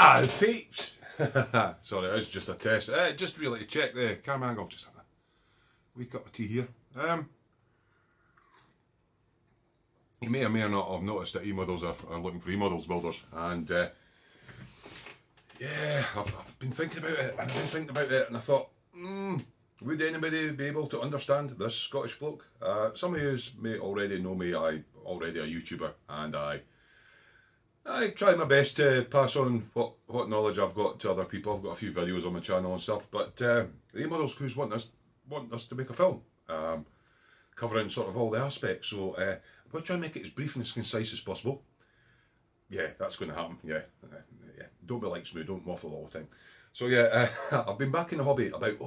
Ah, peeps! Sorry, it's just a test. Just really to check the camera angle. Just have a wee cup of tea here. You may or may not have noticed that eModels are looking for eModels builders, and yeah, I've been thinking about it, and and I thought, would anybody be able to understand this Scottish bloke? Some of you may already know me. I'm already a YouTuber, and I try my best to pass on what knowledge I've got to other people. I've got a few videos on my channel and stuff, but the eModels crews want us to make a film, covering sort of all the aspects. So I'm going to try and make it as brief and as concise as possible. Yeah, that's going to happen. Yeah. Don't be like Smoo, don't waffle all the time. So yeah, I've been back in the hobby about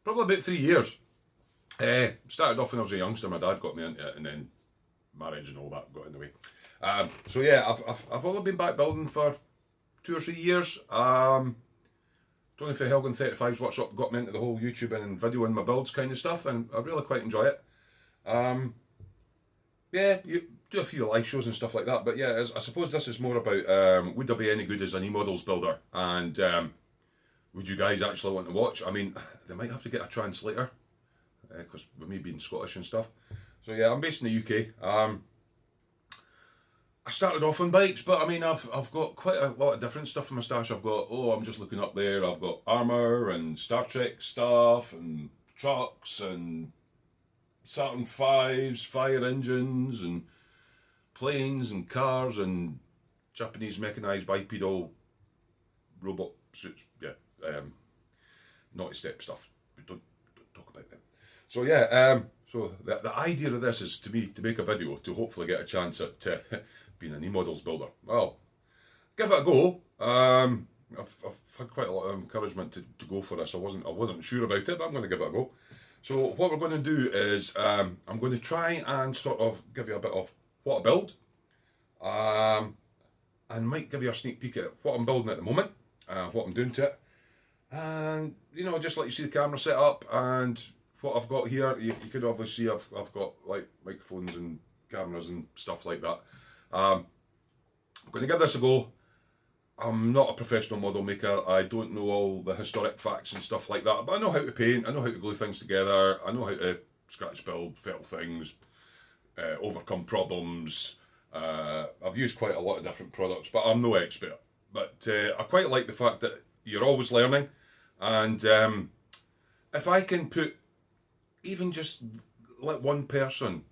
probably about 3 years. Started off when I was a youngster. My dad got me into it, and then marriage and all that got in the way. So yeah, I've only been back building for 2 or 3 years. Tony for Helgen 35's workshop got me into the whole YouTubing and videoing my builds kind of stuff, and I really quite enjoy it. Yeah, you do a few live shows and stuff like that, but yeah, I suppose this is more about would I be any good as an eModels builder, and would you guys actually want to watch? I mean, they might have to get a translator, because with me being Scottish and stuff. So yeah, I'm based in the UK. I started off on bikes, but I mean, I've got quite a lot of different stuff in my stash. I've got, I'm just looking up there, I've got armour and Star Trek stuff and trucks and Saturn V's, fire engines and planes and cars and Japanese mechanised bipedal robot suits. Yeah, naughty step stuff. We don't talk about them. So yeah, so the idea of this is to make a video to hopefully get a chance at being an eModels builder. Well, give it a go. I've had quite a lot of encouragement to go for this. I wasn't sure about it, but I'm going to give it a go. So what we're going to do is I'm going to try and sort of give you a bit of what I build, and might give you a sneak peek at what I'm building at the moment, what I'm doing to it, and you know, just let you see the camera set up and what I've got here. You could obviously see I've got like microphones and cameras and stuff like that. I'm going to give this a go. I'm not a professional model maker. I don't know all the historic facts and stuff like that, but I know how to paint, I know how to glue things together, I know how to scratch build, felt things, overcome problems. I've used quite a lot of different products, but I'm no expert. But I quite like the fact that you're always learning, and if I can put even just let one person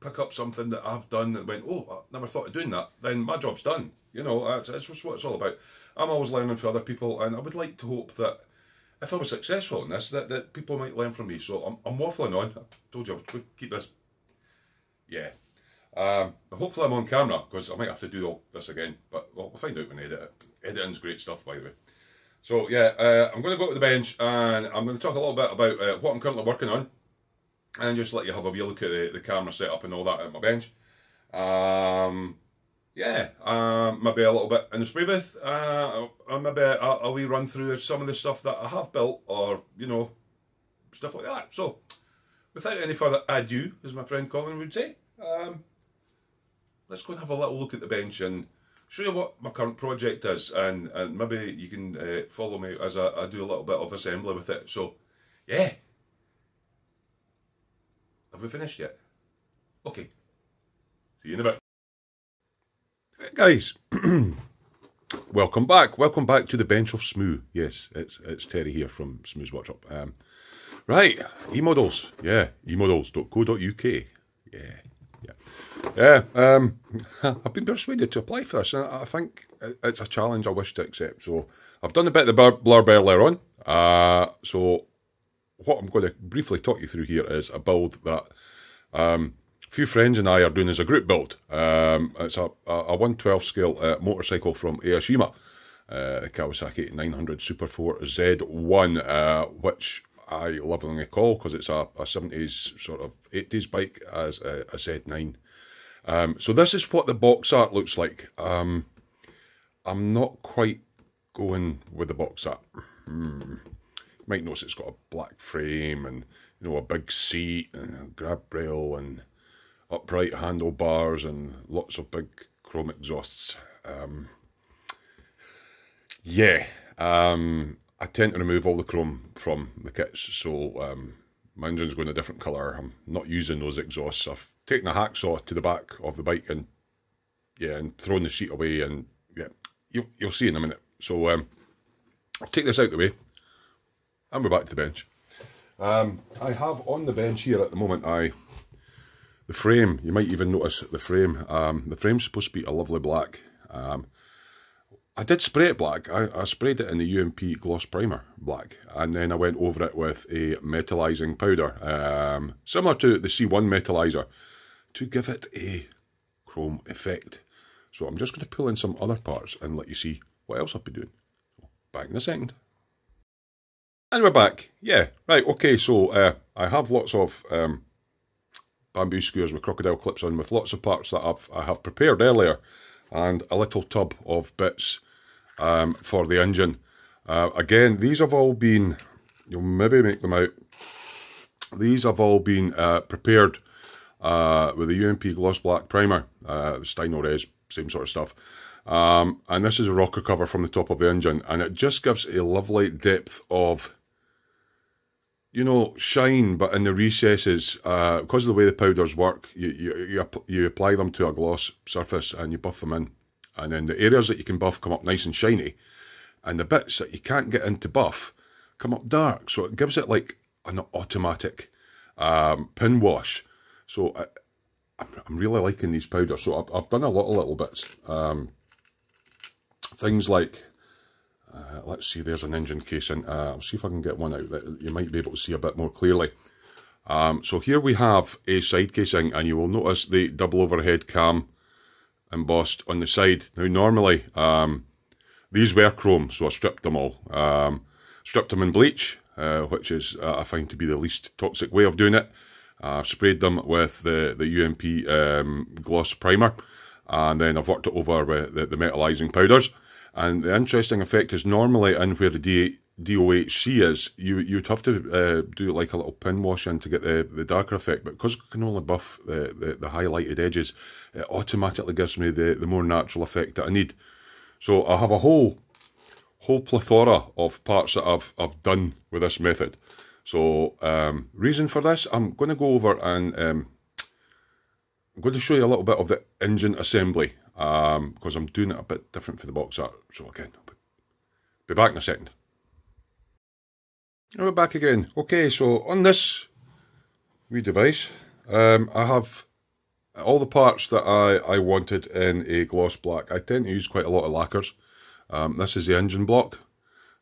pick up something that I've done and went, I never thought of doing that, then my job's done. You know, that's what it's all about. I'm always learning for other people, and I would like to hope that if I was successful in this, that people might learn from me. So I'm waffling on. I told you I would keep this. Yeah. Hopefully I'm on camera, because I might have to do all this again, but we'll find out when I edit it. Editing's great stuff, by the way. So yeah, I'm going to go to the bench, and I'm going to talk a little bit about what I'm currently working on, and just let you have a wee look at the camera setup and all that at my bench. Yeah, maybe a little bit in the spray booth, maybe a wee run through some of the stuff that I have built, or, you know, stuff like that. So, without any further ado, as my friend Colin would say, let's go and have a little look at the bench and show you what my current project is, and maybe you can follow me as I do a little bit of assembly with it. So, yeah. Have we finished yet? Okay. See you in a bit. Right, guys, welcome back. Welcome back to the bench of Smoo. Yes, it's Terry here from Smoo's Workshop. Right, eModels. Yeah, eModels.co.uk. Yeah. I've been persuaded to apply for this, and I think it's a challenge I wish to accept. So I've done a bit of the blurb earlier on. So what I'm going to briefly talk you through here is a build that a few friends and I are doing as a group build. It's a 1/12 scale motorcycle from Aoshima, Kawasaki 900 Super 4 Z1, which I lovingly call, because it's a 70s sort of 80s bike, as a Z9. So this is what the box art looks like. I'm not quite going with the box art. You might notice it's got a black frame and, you know, a big seat and a grab rail and upright handlebars and lots of big chrome exhausts. Yeah, I tend to remove all the chrome from the kits, so my engine's going a different colour. I'm not using those exhausts. I've taken a hacksaw to the back of the bike and yeah, and thrown the seat away, and yeah, you'll see in a minute. So I'll take this out of the way and we're back to the bench. I have on the bench here at the moment the frame. You might even notice the frame. The frame's supposed to be a lovely black. I did spray it black. I sprayed it in the UMP gloss primer black, and then I went over it with a metallising powder, similar to the C1 metalliser, to give it a chrome effect. So I'm just going to pull in some other parts and let you see what else I've been doing. Back in a second. And we're back. Yeah, right, okay, so I have lots of bamboo skewers with crocodile clips on, with lots of parts that I have prepared earlier, and a little tub of bits for the engine. Again, these have all been, you'll maybe make them out, these have all been prepared with a UMP gloss black primer, Steino Res, same sort of stuff. And this is a rocker cover from the top of the engine, and it just gives a lovely depth of, you know, shine, but in the recesses, because of the way the powders work, you apply them to a gloss surface and you buff them in, and then the areas that you can buff come up nice and shiny, and the bits that you can't get into buff come up dark. So it gives it like an automatic pin wash. So I'm really liking these powders. So I've done a lot of little bits. Things like, let's see, there's an engine casing. I'll see if I can get one out that you might be able to see a bit more clearly. So here we have a side casing, and you will notice the double overhead cam embossed on the side. Now normally, these were chrome, so I stripped them all. Stripped them in bleach, which is, I find to be the least toxic way of doing it. I've sprayed them with the UMP gloss primer, and then I've worked it over with the metallising powders. And the interesting effect is normally in where the DOHC is, you'd have to do like a little pin wash in to get the darker effect, but because I can only buff the highlighted edges, it automatically gives me the more natural effect that I need. So I have a whole plethora of parts that I've done with this method. So reason for this, I'm going to go over and I'm going to show you a little bit of the engine assembly, because I'm doing it a bit different for the box art. So again, I'll be back in a second. And we're back again. Okay, so on this wee device, I have all the parts that I wanted in a gloss black. I tend to use quite a lot of lacquers. This is the engine block.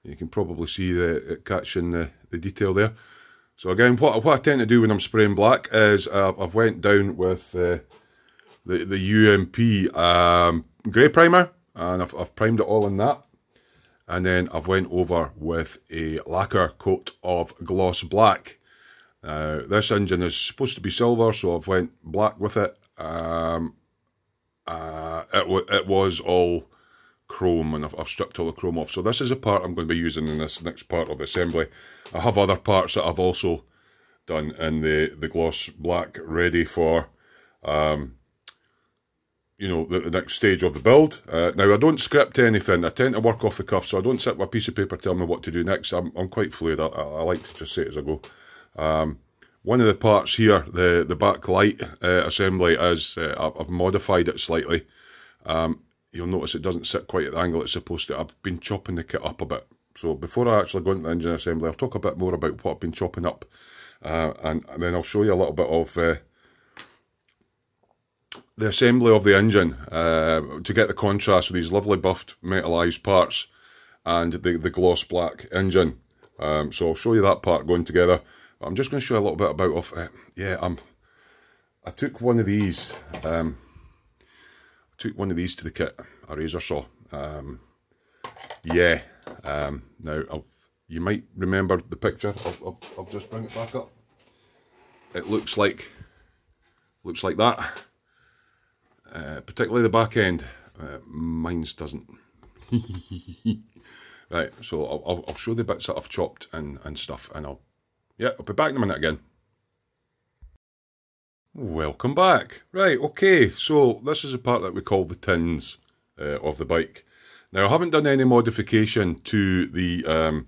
You can probably see it catching the detail there. So again, what I tend to do when I'm spraying black is I've went down with the UMP grey primer, and I've primed it all in that. And then I've went over with a lacquer coat of gloss black. This engine is supposed to be silver, so I've went black with it. It was all chrome, and I've stripped all the chrome off. So this is a part I'm going to be using in this next part of the assembly. I have other parts that I've also done in the gloss black, ready for you know, the next stage of the build. Now, I don't script anything. I tend to work off the cuff, so I don't sit with a piece of paper telling me what to do next. I'm quite fluid. I like to just say it as I go. One of the parts here, the back light assembly, is I've modified it slightly. You'll notice it doesn't sit quite at the angle it's supposed to. I've been chopping the kit up a bit. So before I actually go into the engine assembly, I'll talk a bit more about what I've been chopping up. And then I'll show you a little bit of the assembly of the engine to get the contrast with these lovely buffed metallised parts and the gloss black engine. So I'll show you that part going together. I'm just going to show you a little bit about I took one of these. Took one of these to the kit, a razor saw. Now you might remember the picture. I'll just bring it back up. It looks like that. Particularly the back end. Mine's doesn't. Right, so I'll show the bits that I've chopped and stuff, and I'll be back in a minute again. Welcome back. Right, okay, so this is the part that we call the tins of the bike. Now, I haven't done any modification to the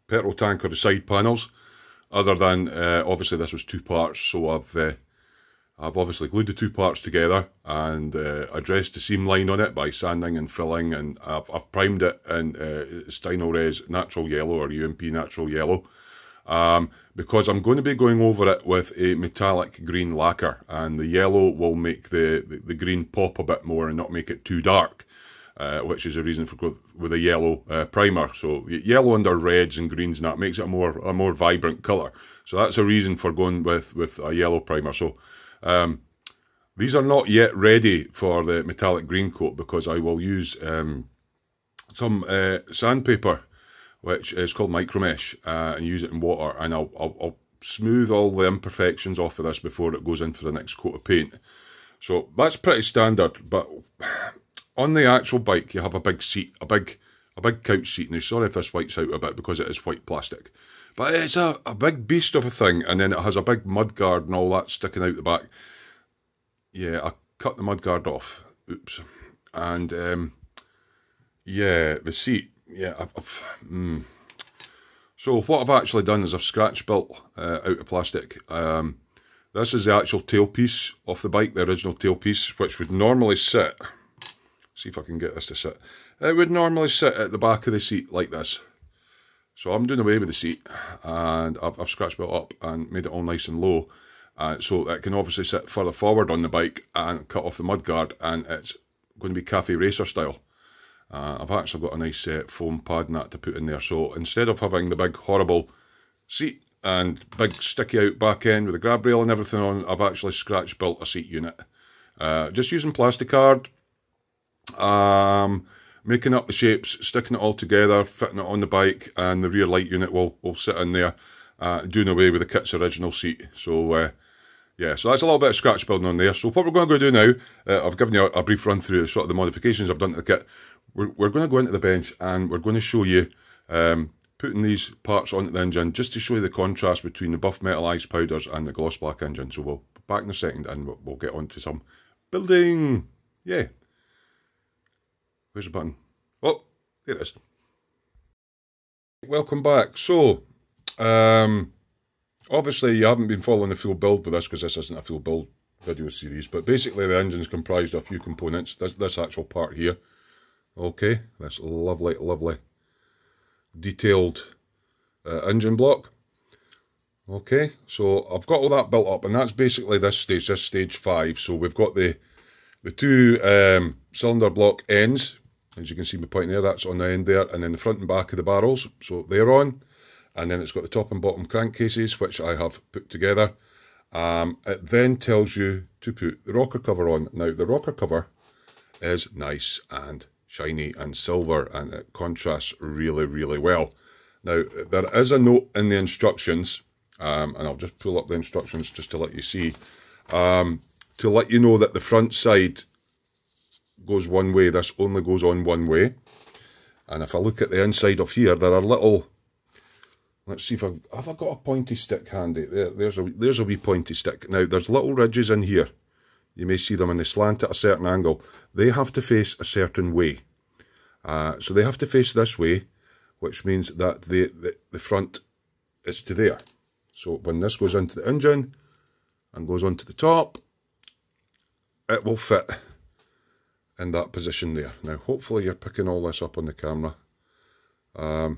petrol tank or the side panels, other than, obviously this was two parts, so I've obviously glued the two parts together and addressed the seam line on it by sanding and filling, and I've primed it in Stynylres Natural Yellow or UMP Natural Yellow. Because I'm going to be going over it with a metallic green lacquer, and the yellow will make the green pop a bit more and not make it too dark, which is the reason for going with a yellow primer. So yellow under reds and greens and that makes it a more vibrant colour. So that's a reason for going with a yellow primer. So these are not yet ready for the metallic green coat, because I will use some sandpaper, which is called micromesh, and use it in water, and I'll smooth all the imperfections off of this before it goes in for the next coat of paint. So that's pretty standard, but on the actual bike you have a big seat, a big couch seat. Now sorry if this whites out a bit because it is white plastic, but it's a big beast of a thing, and then it has a big mudguard and all that sticking out the back. Yeah, I cut the mudguard off, oops, and yeah, the seat. Yeah, So what I've actually done is I've scratch built out of plastic. This is the actual tailpiece of the bike, the original tailpiece, which would normally sit, see if I can get this to sit, it would normally sit at the back of the seat like this. So I'm doing away with the seat, and I've scratch built up and made it all nice and low, so it can obviously sit further forward on the bike and cut off the mudguard, and it's going to be cafe racer style. I've actually got a nice foam pad and that to put in there, so instead of having the big horrible seat and big sticky out back end with a grab rail and everything on, I've actually scratch built a seat unit. Just using plasticard, making up the shapes, sticking it all together, fitting it on the bike, and the rear light unit will sit in there, doing away with the kit's original seat. So yeah, so that's a little bit of scratch building on there. So what we're going to go do now, I've given you a brief run through sort of the modifications I've done to the kit. We're going to go into the bench, and we're going to show you putting these parts onto the engine, just to show you the contrast between the buff metalized powders and the gloss black engine. So we'll be back in a second, and we'll get on to some building. Yeah. Where's the button? Oh, there it is. Welcome back. So, obviously you haven't been following the full build with this, because this isn't a full build video series, but basically the engine's comprised of a few components. This actual part here. Okay, this lovely detailed engine block. Okay, so I've got all that built up, and that's basically this stage 5. So we've got the two cylinder block ends, as you can see me pointing there, that's on the end there, and then the front and back of the barrels, so they're on, and then it's got the top and bottom crankcases, which I have put together. It then tells you to put the rocker cover on. Now the rocker cover is nice and shiny and silver, and it contrasts really well. Now there is a note in the instructions, and I'll just pull up the instructions just to let you see, to let you know that the front side goes one way. This only goes on one way. And if I look at the inside of here, there are little, let's see if have I got a pointy stick handy. There's a wee pointy stick. Now there's little ridges in here. You may see them, and they slant at a certain angle. They have to face a certain way. So they have to face this way, which means that the front is to there. So when this goes into the engine and goes onto the top, it will fit in that position there. Now hopefully you're picking all this up on the camera. That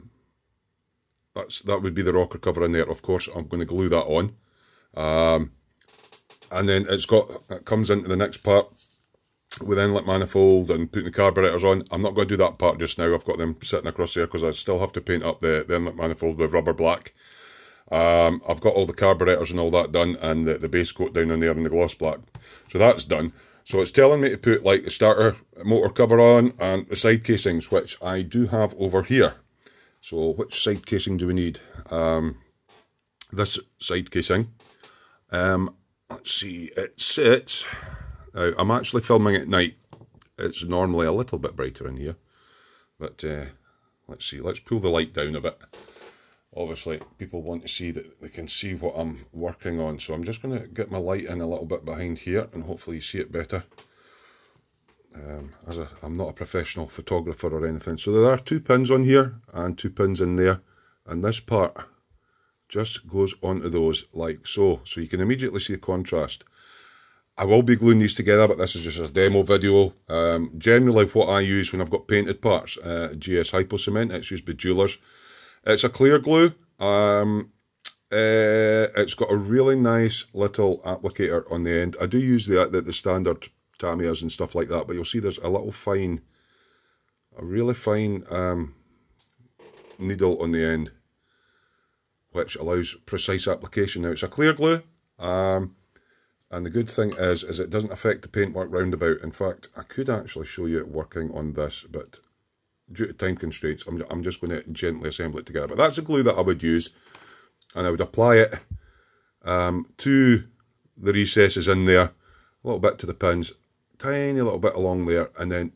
would be the rocker cover in there. Of course I'm going to glue that on. And then it comes into the next part with inlet manifold and putting the carburetors on. I'm not going to do that part just now. I've got them sitting across there because I still have to paint up the inlet manifold with rubber black. I've got all the carburetors and all that done, and the base coat down in there in the gloss black. So that's done. So it's telling me to put like the starter motor cover on and the side casings, which I do have over here. So which side casing do we need? This side casing. Let's see, it sits, I'm actually filming at night. It's normally a little bit brighter in here, but let's see, let's pull the light down a bit. obviously people want to see that they can see what I'm working on. So I'm just going to get my light in a little bit behind here and hopefully you see it better. I'm not a professional photographer or anything. So there are 2 pins on here and 2 pins in there, and this part just goes onto those like so. So you can immediately see the contrast. I will be gluing these together, but this is just a demo video. Generally what I use when I've got painted parts, GS Hypo Cement, it's used by jewellers. It's a clear glue. It's got a really nice little applicator on the end. I do use the standard Tamiyas and stuff like that, but you'll see there's a really fine needle on the end, which allows precise application. Now it's a clear glue, and the good thing is it doesn't affect the paintwork roundabout. In fact, I could actually show you it working on this, but due to time constraints, I'm just going to gently assemble it together. But that's the glue that I would use, and I would apply it to the recesses in there, a little bit to the pins, tiny little bit along there, and then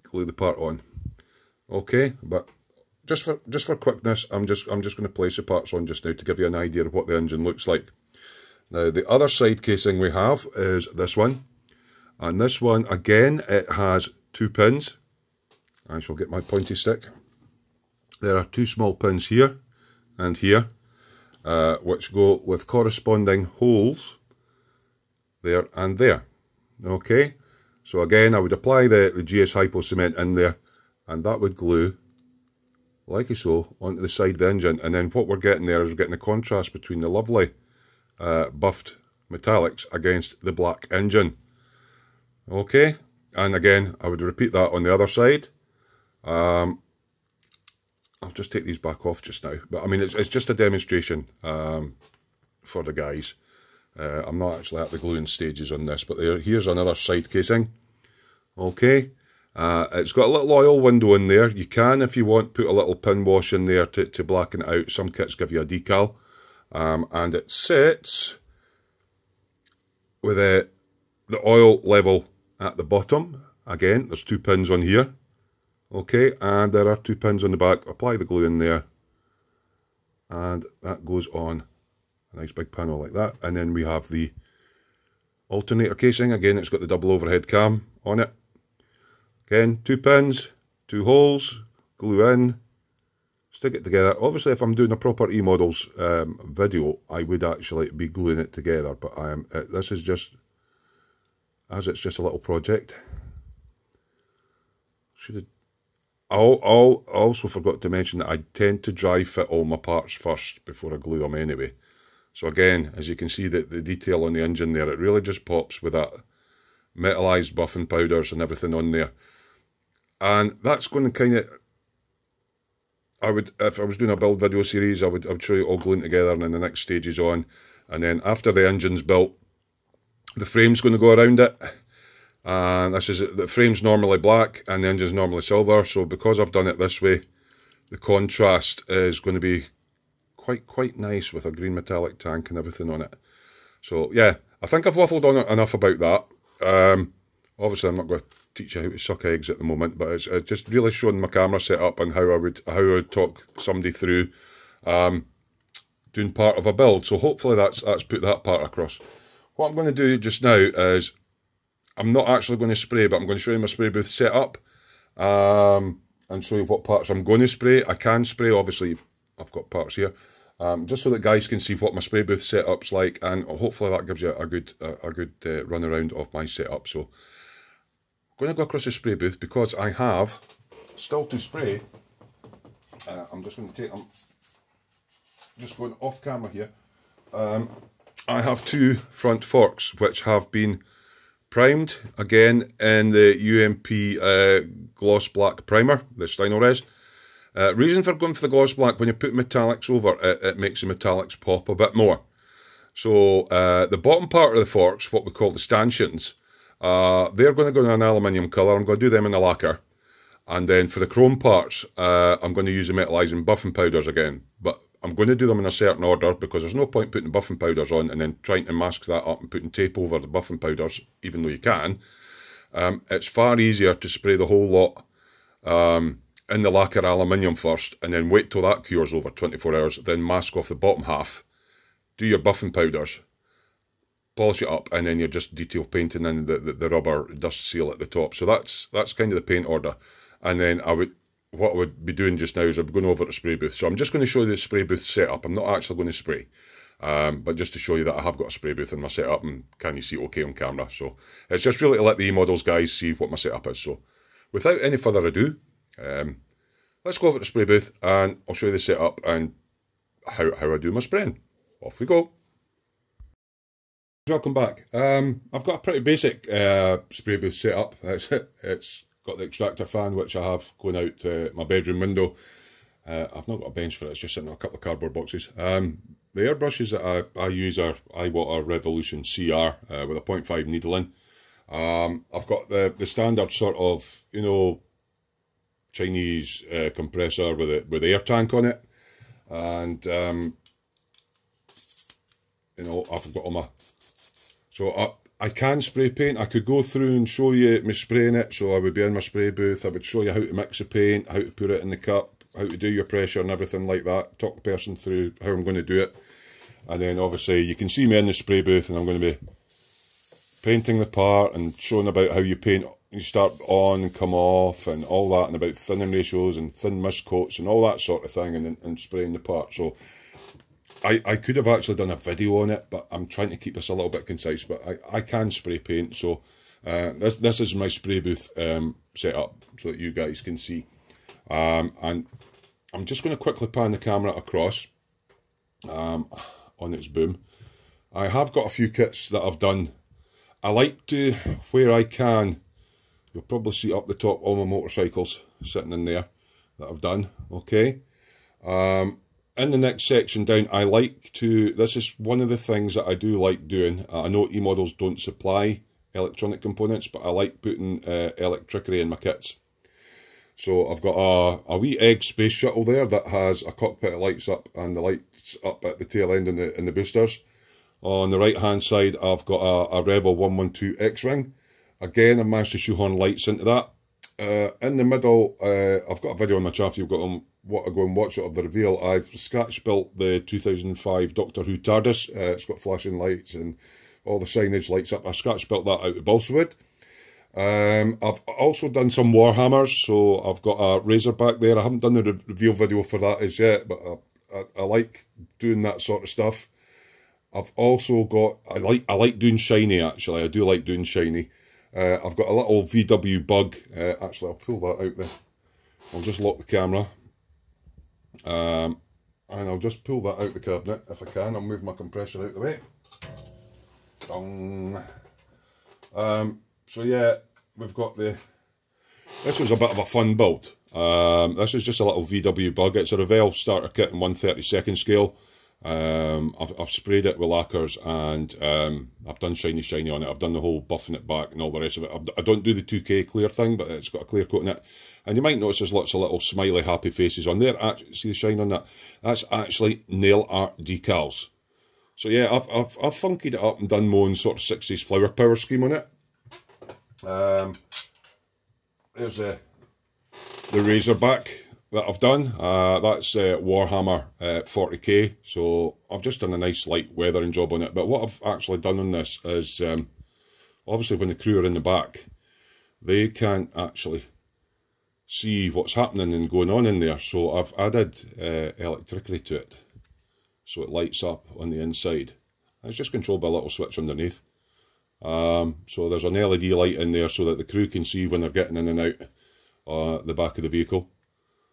glue the part on. Okay, but just for quickness, I'm just going to place the parts on just now to give you an idea of what the engine looks like. Now the other side casing we have is this one, and this one again, it has 2 pins. I shall get my pointy stick. There are 2 small pins here and here, which go with corresponding holes there and there. Okay, so again I would apply the GS Hypo Cement in there, and that would glue like so onto the side of the engine. And then what we're getting there is we're getting the contrast between the lovely buffed metallics against the black engine. Okay, and again I would repeat that on the other side. I'll just take these back off just now, but I mean it's just a demonstration for the guys. I'm not actually at the gluing stages on this, but here's another side casing. Okay, it's got a little oil window in there. You can, if you want, put a little pin wash in there to blacken it out. Some kits give you a decal, and it sits with the oil level at the bottom. Again, there's 2 pins on here. Okay, and there are 2 pins on the back. Apply the glue in there, and that goes on. A nice big panel like that. And then we have the alternator casing. Again, it's got the double overhead cam on it. Again, 2 pins, 2 holes, glue in, stick it together. Obviously, if I'm doing a proper eModels video, I would actually be gluing it together, but this is just, as it's just a little project. I also forgot to mention that I tend to dry fit all my parts first before I glue them anyway. So again, as you can see, the detail on the engine there, it really just pops with that metallized buffing powders and everything on there. And that's going to kind of, if I was doing a build video series, I would show you all gluing together, and then the next stage is on. And then after the engine's built, the frame's going to go around it. And this is the frame's normally black and the engine's normally silver. So because I've done it this way, the contrast is going to be quite nice with a green metallic tank and everything on it. So yeah, I think I've waffled on enough about that. Obviously I'm not going to teach you how to suck eggs at the moment, but it's just really showing my camera setup and how I would talk somebody through doing part of a build. So hopefully that's put that part across. What I'm going to do just now is, I'm not actually going to spray, but I'm going to show you my spray booth setup and show you what parts I'm going to spray. I can spray, obviously I've got parts here, just so that guys can see what my spray booth setup's like, and hopefully that gives you a good run around of my setup. So I'm going to go across the spray booth because I have still to spray. I'm just going off camera here. I have 2 front forks which have been primed again in the UMP gloss black primer, the Stynylrez. Reason for going for the gloss black, when you put metallics over it, it makes the metallics pop a bit more. So the bottom part of the forks, what we call the stanchions, they're going to go in an aluminium colour. I'm going to do them in a lacquer. And then for the chrome parts, I'm going to use the metallizing buffing powders again. But I'm going to do them in a certain order because there's no point putting buffing powders on and then trying to mask that up and putting tape over the buffing powders, even though you can. It's far easier to spray the whole lot in the lacquer aluminium first, and then wait till that cures over 24 hours, then mask off the bottom half, do your buffing powders, polish it up, and then you're just detail painting in the rubber dust seal at the top. So that's kind of the paint order. And then what I would be doing just now is I'm going over to the spray booth. So I'm just going to show you the spray booth setup. I'm not actually going to spray, but just to show you that I have got a spray booth in my setup, and can you see okay on camera. So it's just really to let the eModels guys see what my setup is. So without any further ado, let's go over to the spray booth and I'll show you the setup and how I do my spraying. Off we go. Welcome back. I've got a pretty basic spray booth setup. It's got the extractor fan, which I have going out my bedroom window. I've not got a bench for it, it's just sitting on a couple of cardboard boxes. The airbrushes that I use are iWater Revolution CR with a 0.5 needle in. I've got the standard sort of, you know, Chinese compressor with the air tank on it. And, you know, I've got all my... So I can spray paint. I could go through and show you me spraying it. So I would be in my spray booth. I would show you how to mix the paint, how to put it in the cup, how to do your pressure and everything like that. Talk the person through how I'm going to do it. And then obviously you can see me in the spray booth and I'm going to be painting the part and showing about how you paint. You start on and come off and all that, and about thinning ratios and thin mist coats and all that sort of thing, and spraying the part. So I could have actually done a video on it, but I'm trying to keep this a little bit concise. But I can spray paint, so this is my spray booth setup so that you guys can see. And I'm just going to quickly pan the camera across on its boom. I have got a few kits that I've done. I like to, where I can, you'll probably see up the top all my motorcycles sitting in there that I've done, okay? In the next section down, I like to, this is one of the things that I do like doing. I know eModels don't supply electronic components, but I like putting electricity in my kits. So I've got a wee egg space shuttle there that has a cockpit that lights up and the lights up at the tail end in the boosters. On the right hand side, I've got a Rebel 112 X-Wing. Again, I managed to shoehorn lights into that. In the middle, I've got a video on my channel if you've got to go and watch it of the reveal. I've scratch built the 2005 Doctor Who TARDIS. It's got flashing lights and all the signage lights up. I scratch built that out of balsa wood. I've also done some Warhammers, so I've got a Razorback there. I haven't done the reveal video for that as yet, but I like doing that sort of stuff. I've also got, I like doing shiny actually, I do like doing shiny. I've got a little VW Bug, actually I'll pull that out there. I'll just lock the camera. And I'll just pull that out the cabinet if I can. I'll move my compressor out the way. So yeah, we've got this was a bit of a fun build. This is just a little VW Bug. It's a Revell starter kit in 1/32 scale. I've sprayed it with lacquers and I've done shiny on it. I've done the whole buffing it back and all the rest of it. I don't do the 2K clear thing, but it's got a clear coat in it. And you might notice there's lots of little smiley happy faces on there. See the shine on that? That's actually nail art decals. So yeah, I've funkied it up and done my own sort of 60s flower power scheme on it. There's the Razorback that I've done. That's Warhammer 40k, so I've just done a nice light weathering job on it. But what I've actually done on this is, obviously when the crew are in the back, they can't actually see what's happening and going on in there, so I've added electricity to it, so it lights up on the inside. It's just controlled by a little switch underneath. So there's an LED light in there so that the crew can see when they're getting in and out the back of the vehicle.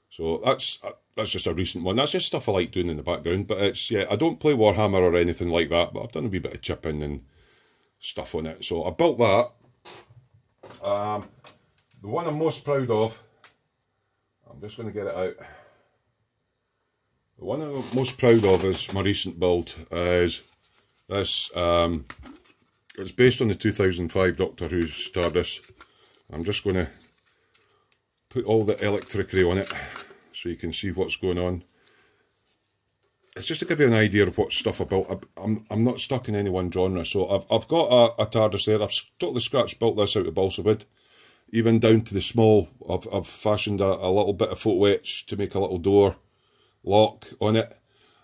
So that's just a recent one. That's just stuff I like doing in the background. But it's, yeah, I don't play Warhammer or anything like that, but I've done a wee bit of chipping and stuff on it. So I built that. The one I'm most proud of, I'm just going to get it out. The one I'm most proud of is my recent build. Is this? It's based on the 2005 Doctor Who TARDIS. I'm just going to put all the electricity on it so you can see what's going on. It's just to give you an idea of what stuff I built. I'm not stuck in any one genre. So I've got a TARDIS there. I've totally scratch built this out of balsa wood. even down to the small. I've fashioned a little bit of photo etch to make a little door lock on it.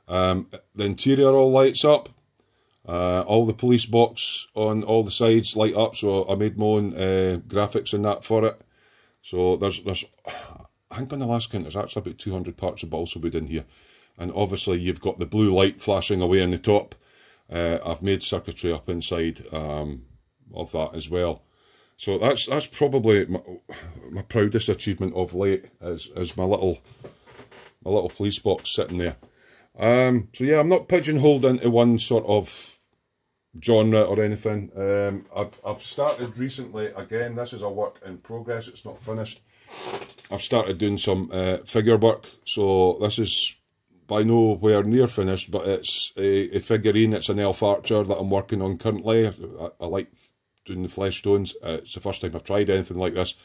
The interior all lights up. All the police box on all the sides light up, so I made my own graphics and that for it. So there's I think on the last count there's actually about 200 parts of balsa wood in here. And obviously you've got the blue light flashing away on the top. I've made circuitry up inside of that as well. So that's probably my proudest achievement of late, is my little police box sitting there. So yeah, I'm not pigeonholed into one sort of genre or anything. I've started recently, again, this is a work in progress, it's not finished. I've started doing some figure work, so this is by nowhere near finished, but it's a figurine. It's an elf archer that I'm working on currently. I like doing the flesh tones. It's the first time I've tried anything like this,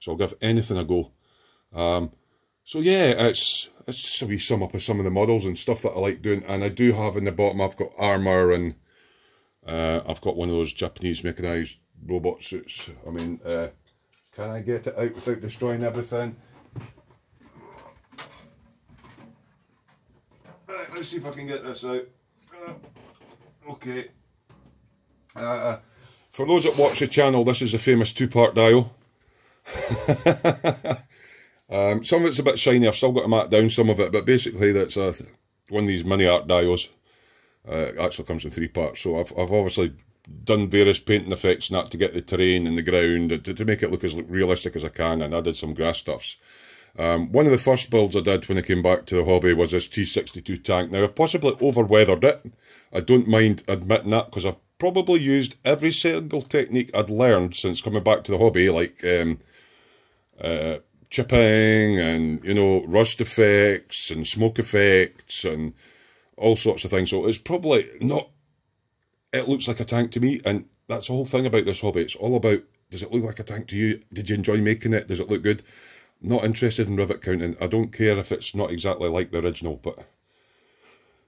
so I'll give anything a go. So yeah, it's just a wee sum up of some of the models and stuff that I like doing. And I do have in the bottom, I've got armour, and I've got one of those Japanese mechanised robot suits. I mean, can I get it out without destroying everything? Right, let's see if I can get this out. Okay. For those that watch the channel, this is a famous 2-part dial. Some of it's a bit shiny, I've still got to mat down some of it, but basically that's one of these mini art dials. It actually comes in 3 parts, so I've obviously done various painting effects and that to get the terrain and the ground, to make it look as realistic as I can, and I did some grass stuffs. One of the first builds I did when I came back to the hobby was this T62 tank. Now I've possibly over-weathered it, I don't mind admitting that, because I've probably used every single technique I'd learned since coming back to the hobby, like chipping and, you know, rust effects and smoke effects and all sorts of things. So it's probably not, it looks like a tank to me, and that's the whole thing about this hobby. It's all about, does it look like a tank to you? Did you enjoy making it? Does it look good? I'm not interested in rivet counting. I don't care if it's not exactly like the original, but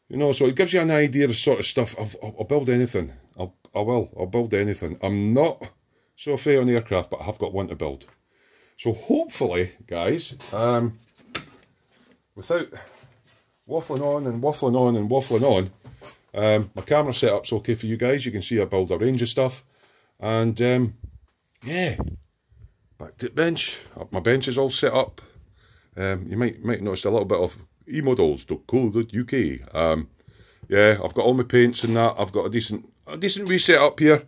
you know, so it gives you an idea of the sort of stuff. I'll build anything. I'll build anything. I'm not so fair on aircraft, but I have got one to build. So hopefully, guys, without waffling on and waffling on and waffling on, my camera setup's okay for you guys. You can see I build a range of stuff. And yeah, back to the bench. My bench is all set up. You might notice a little bit of eModels.co.uk. Yeah, I've got all my paints and that. I've got a decent wee setup here.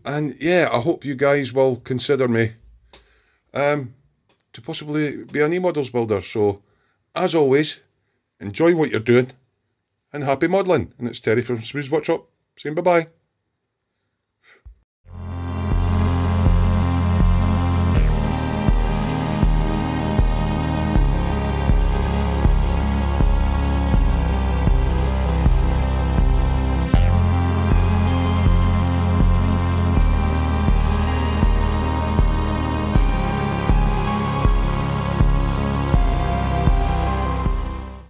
And yeah, I hope you guys will consider me to possibly be an eModels builder. So, as always, enjoy what you're doing and happy modelling. And it's Terry from Smooth's Workshop saying bye-bye.